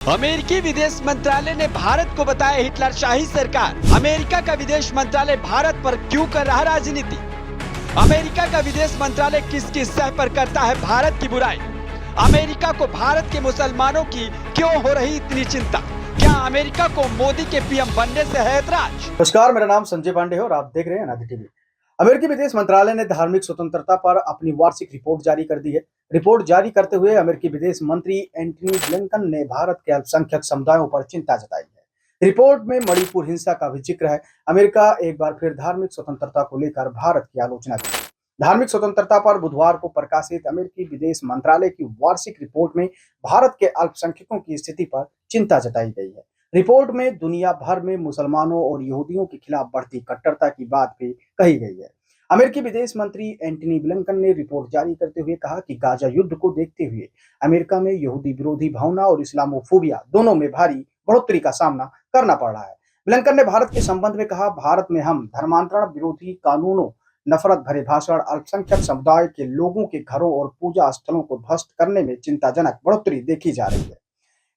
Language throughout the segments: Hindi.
अमेरिकी विदेश मंत्रालय ने भारत को बताया हिटलरशाही सरकार। अमेरिका का विदेश मंत्रालय भारत पर क्यों कर रहा राजनीति? अमेरिका का विदेश मंत्रालय किस किस सह पर करता है भारत की बुराई? अमेरिका को भारत के मुसलमानों की क्यों हो रही इतनी चिंता? क्या अमेरिका को मोदी के पीएम बनने से है ऐतराज? नमस्कार, मेरा नाम संजय पांडे है और आप देख रहे हैं अनादि टीवी। अमेरिकी विदेश मंत्रालय ने धार्मिक स्वतंत्रता पर अपनी वार्षिक रिपोर्ट जारी कर दी है। रिपोर्ट जारी करते हुए अमेरिकी विदेश मंत्री एंटनी ब्लिंकन ने भारत के अल्पसंख्यक समुदायों पर चिंता जताई है। रिपोर्ट में मणिपुर हिंसा का भी जिक्र है। अमेरिका एक बार फिर धार्मिक स्वतंत्रता को लेकर भारत की आलोचना की। धार्मिक स्वतंत्रता पर बुधवार को प्रकाशित अमेरिकी विदेश मंत्रालय की वार्षिक रिपोर्ट में भारत के अल्पसंख्यकों की स्थिति पर चिंता जताई गई है। रिपोर्ट में दुनिया भर में मुसलमानों और यहूदियों के खिलाफ बढ़ती कट्टरता की बात भी कही गई है। अमेरिकी विदेश मंत्री एंटनी ब्लिंकन ने रिपोर्ट जारी करते हुए कहा कि गाजा युद्ध को देखते हुए अमेरिका में यहूदी विरोधी भावना और इस्लामोफोबिया दोनों में भारी बढ़ोतरी का सामना करना पड़ रहा है। ब्लिंकन ने भारत के संबंध में कहा, भारत में हम धर्मांतरण विरोधी कानूनों, नफरत भरे भाषण, अल्पसंख्यक समुदाय के लोगों के घरों और पूजा स्थलों को ध्वस्त करने में चिंताजनक बढ़ोतरी देखी जा रही है।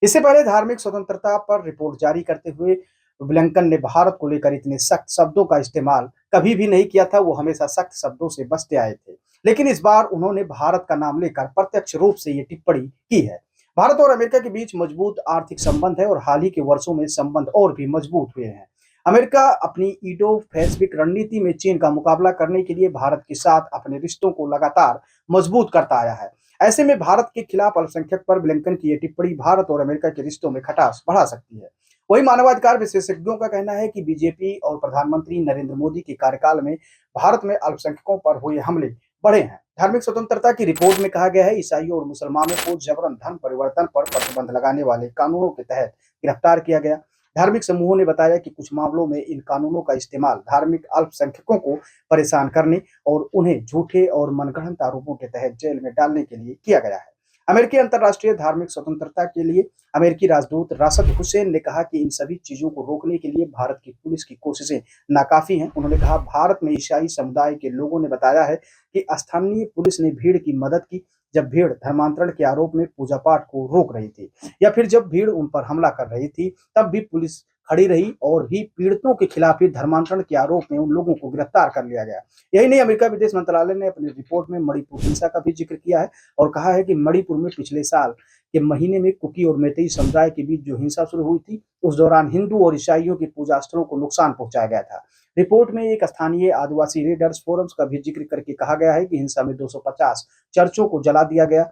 इससे पहले धार्मिक स्वतंत्रता पर रिपोर्ट जारी करते हुए ब्लिंकन ने भारत को लेकर इतने सख्त शब्दों का इस्तेमाल कभी भी नहीं किया था। वो हमेशा सख्त शब्दों से बचते आए थे, लेकिन इस बार उन्होंने भारत का नाम लेकर प्रत्यक्ष रूप से ये टिप्पणी की है। भारत और अमेरिका के बीच मजबूत आर्थिक संबंध है और हाल ही के वर्षों में संबंध और भी मजबूत हुए हैं। अमेरिका अपनी इंडो पैसिफिक रणनीति में चीन का मुकाबला करने के लिए भारत के साथ अपने रिश्तों को लगातार मजबूत करता आया है। ऐसे में भारत के खिलाफ अल्पसंख्यक पर ब्लिंकन की यह टिप्पणी भारत और अमेरिका के रिश्तों में खटास बढ़ा सकती है। वही मानवाधिकार विशेषज्ञों का कहना है कि बीजेपी और प्रधानमंत्री नरेंद्र मोदी के कार्यकाल में भारत में अल्पसंख्यकों पर हुए हमले बढ़े हैं। धार्मिक स्वतंत्रता की रिपोर्ट में कहा गया है, ईसाइयों और मुसलमानों को जबरन धर्म परिवर्तन पर प्रतिबंध लगाने वाले कानूनों के तहत गिरफ्तार किया गया। धार्मिक समूहों ने बताया कि कुछ मामलों में इन कानूनों का इस्तेमाल धार्मिक अल्पसंख्यकों को परेशान करने और उन्हें झूठे और मनगढ़ंत आरोपों के तहत जेल में डालने के लिए किया गया है। अमेरिकी अंतर्राष्ट्रीय धार्मिक स्वतंत्रता के लिए अमेरिकी राजदूत राशिद हुसैन ने कहा कि इन सभी चीजों को रोकने के लिए भारत की पुलिस की कोशिशें नाकाफी हैं। उन्होंने कहा, भारत में ईसाई समुदाय के लोगों ने बताया है कि स्थानीय पुलिस ने भीड़ की मदद की जब भीड़ धर्मांतरण के आरोप में पूजा पाठ को रोक रही थी, या फिर जब भीड़ उन पर हमला कर रही थी तब भी पुलिस खड़ी रही और ही पीड़ितों के खिलाफ ही धर्मांतरण के आरोप में उन लोगों को गिरफ्तार कर लिया गया। यही नहीं, अमेरिका विदेश मंत्रालय ने अपनी रिपोर्ट में मणिपुर हिंसा का भी जिक्र किया है और कहा है कि मणिपुर में पिछले साल के महीने में कुकी और मैतेई समुदाय के बीच जो हिंसा शुरू हुई थी, उस दौरान हिंदू और ईसाइयों के पूजा स्थलों को नुकसान पहुंचाया गया था। रिपोर्ट में एक स्थानीय आदिवासी रीडर्स फोरम्स का भी जिक्र करके कहा गया है कि हिंसा में 250 चर्चों को जला दिया गया,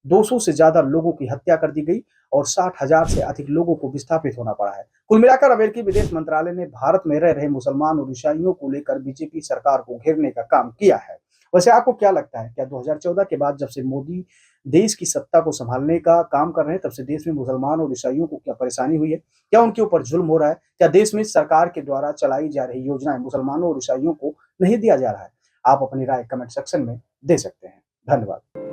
200 से ज्यादा लोगों की हत्या कर दी गई और 60,000 से अधिक लोगों को विस्थापित होना पड़ा है। कुल मिलाकर अमेरिकी विदेश मंत्रालय ने भारत में रह रहे मुसलमान और ईसाइयों को लेकर बीजेपी सरकार को घेरने का काम किया है। वैसे आपको क्या लगता है, क्या 2014 के बाद जब से मोदी देश की सत्ता को संभालने का काम कर रहे हैं, तब से देश में मुसलमान और ईसाइयों को क्या परेशानी हुई है? क्या उनके ऊपर जुल्म हो रहा है? क्या देश में सरकार के द्वारा चलाई जा रही योजनाएं मुसलमानों और ईसाइयों को नहीं दिया जा रहा है? आप अपनी राय कमेंट सेक्शन में दे सकते हैं। धन्यवाद।